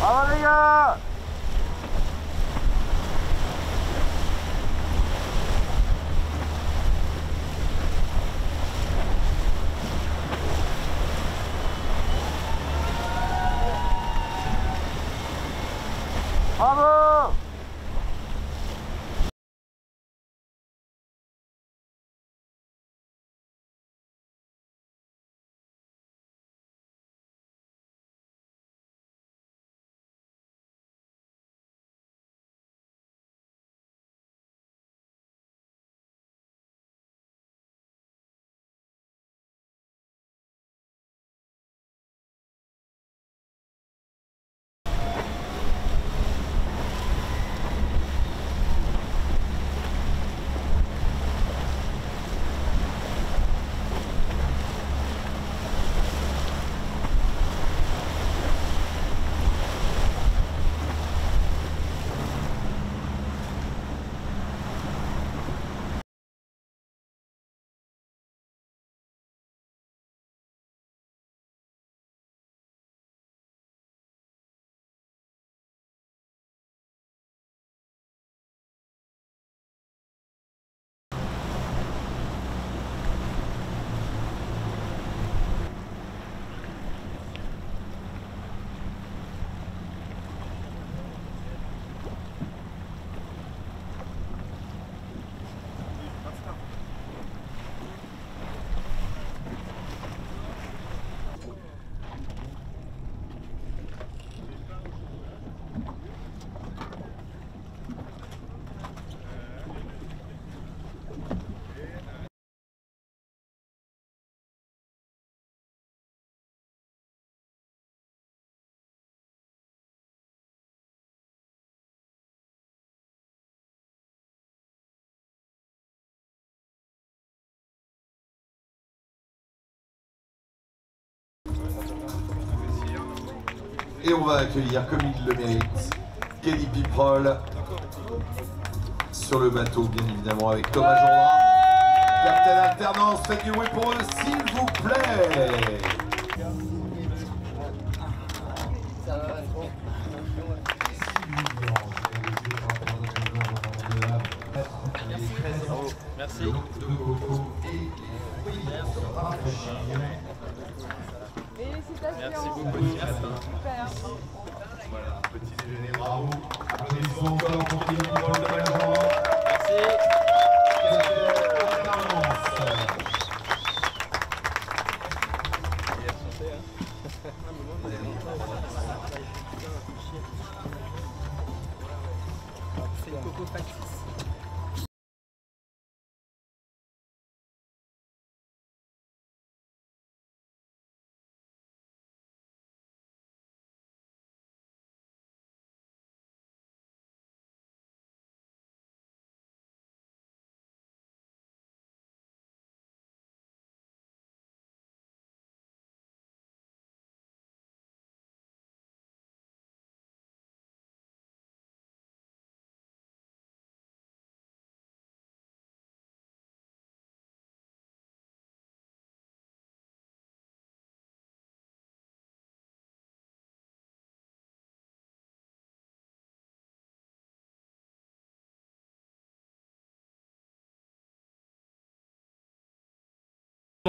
Bravo les gars! Bravo! Et on va accueillir, comme il le mérite, Kelly Piprol sur le bateau, bien évidemment, avec Thomas Jourdain. Captain Alternance, faites du bruit pour eux, s'il vous plaît. Merci. Merci beaucoup. Super. Voilà, petit déjeuner, bravo. Applaudissements encore pour Kelly Piprol, Thomas Jourdain. Merci. C'est Coco Factice.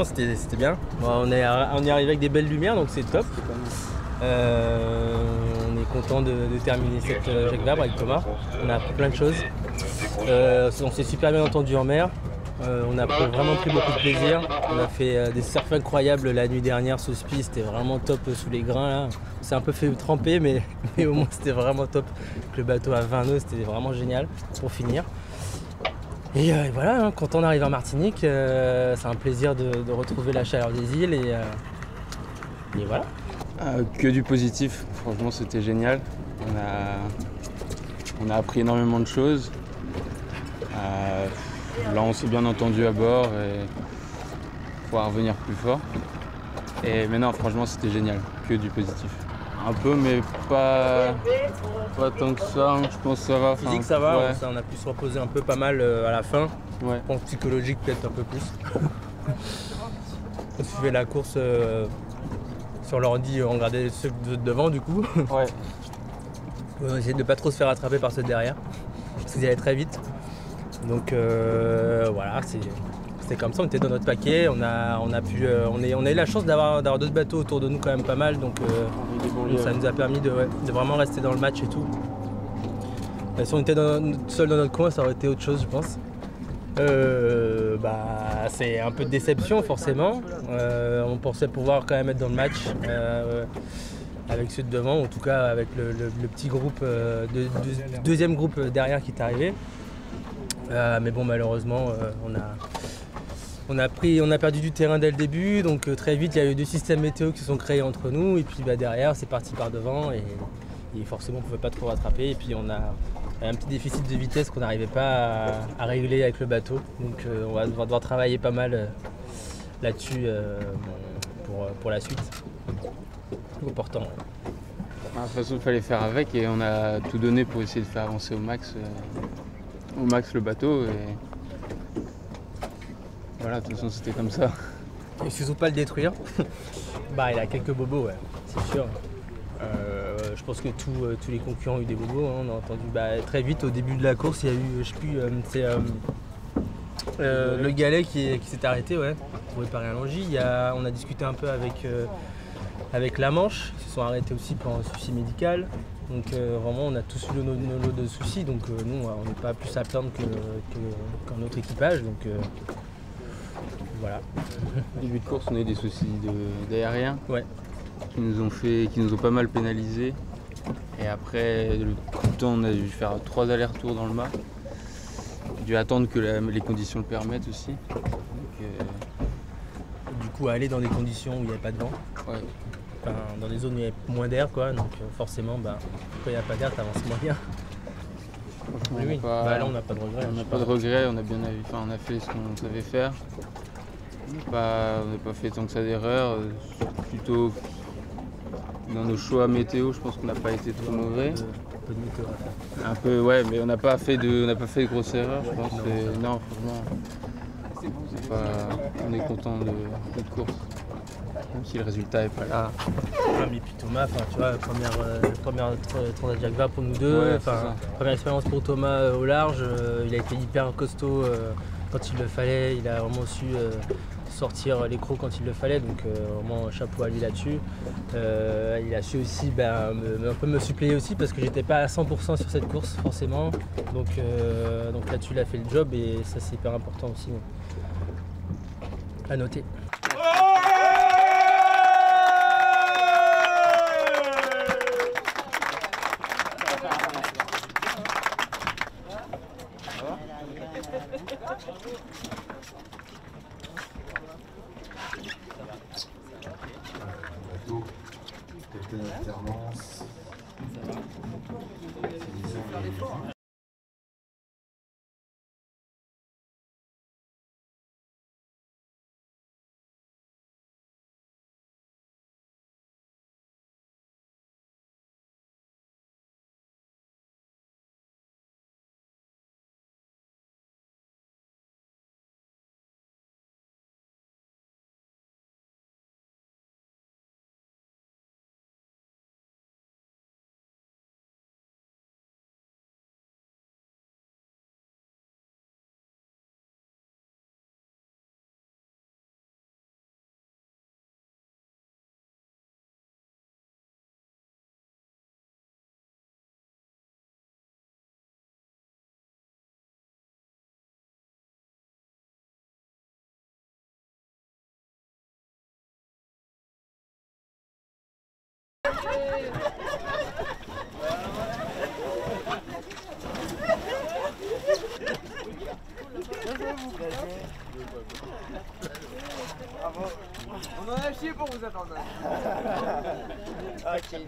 C'était bien. Bon, on est arrivé avec des belles lumières, donc c'est top. On est content de terminer cette Jacques Vabre avec Thomas. On a appris plein de choses. On s'est super bien entendu en mer. On a vraiment pris beaucoup de plaisir. On a fait des surfs incroyables la nuit dernière sous spi, c'était vraiment top sous les grains là. On s'est un peu fait tremper mais au moins c'était vraiment top. Le bateau à 20 nœuds, c'était vraiment génial pour finir. Et voilà, hein, quand on arrive en Martinique, c'est un plaisir de retrouver la chaleur des îles et voilà. Que du positif, franchement c'était génial. On a appris énormément de choses. Là on s'est bien entendu à bord et pouvoir revenir plus fort. Mais non, franchement c'était génial, que du positif. Un peu mais pas tant que ça, hein. Je pense que ça va. Physique ça va, ouais. On a pu se reposer un peu pas mal à la fin. Ouais. Bon, psychologique peut-être un peu plus. On suivait la course sur l'ordi, on regardait ceux devant du coup. Ouais. On a essayé de ne pas trop se faire attraper par ceux de derrière, parce qu'ils allaient très vite. Donc voilà, c'était comme ça, on était dans notre paquet, on a eu la chance d'avoir d'autres bateaux autour de nous quand même pas mal, donc ça nous a permis de vraiment rester dans le match et tout. Si on était seul dans notre coin, ça aurait été autre chose, je pense. C'est un peu de déception forcément. On pensait pouvoir quand même être dans le match avec ceux de devant, en tout cas avec le petit groupe, deuxième groupe derrière qui est arrivé. Mais bon, malheureusement, on a perdu du terrain dès le début, donc très vite il y a eu deux systèmes météo qui se sont créés entre nous, et puis derrière c'est parti par devant, et forcément on ne pouvait pas trop rattraper, et puis on a un petit déficit de vitesse qu'on n'arrivait pas à régler avec le bateau, donc on va devoir travailler pas mal là-dessus pour la suite. Important. De toute façon il fallait faire avec, et on a tout donné pour essayer de faire avancer au max le bateau, et voilà, de toute façon c'était comme ça. Et surtout pas le détruire. Il a quelques bobos, ouais, c'est sûr. Je pense que tous les concurrents ont eu des bobos, hein. On a entendu très vite au début de la course, il y a eu, je sais plus, c'est le galet qui s'est arrêté, ouais, pour réparer un longis. On a discuté un peu avec la Manche, ils se sont arrêtés aussi pour un souci médical. Donc vraiment on a tous eu nos lots de soucis, donc nous on n'est pas plus à plaindre qu'un autre équipage, donc voilà. Au début de course on a eu des soucis d'aérien, ouais, qui nous ont pas mal pénalisés, et après tout le temps on a dû faire 3 allers-retours dans le mât. On a dû attendre que les conditions le permettent aussi. Donc, du coup aller dans des conditions où il n'y avait pas de vent. Ouais. Enfin, dans des zones où il y a moins d'air, quoi, donc forcément quand il n'y a pas d'air t'avances moins bien. Oui. Là on n'a pas de regrets. On n'a pas de regrets, on a fait ce qu'on savait faire. On n'a pas fait tant que ça d'erreurs. Plutôt dans nos choix météo, je pense qu'on n'a pas été trop mauvais. Un peu de météo à faire. Un peu, ouais, mais on n'a pas fait de grosses erreurs, je pense. Non, franchement, on est content de notre course. Même si le résultat n'est pas là. Mais puis Thomas, tu vois, première Transat Jacques Vabre pour nous deux, ouais, première expérience pour Thomas au large, il a été hyper costaud quand il le fallait, il a vraiment su sortir les crocs quand il le fallait, donc vraiment chapeau à lui là-dessus. Il a su aussi un peu me suppléer aussi parce que j'étais pas à 100% sur cette course forcément, donc là-dessus il a fait le job et ça c'est hyper important aussi à noter. Capitaine alternance. On en a chié pour vous attendre. Ok.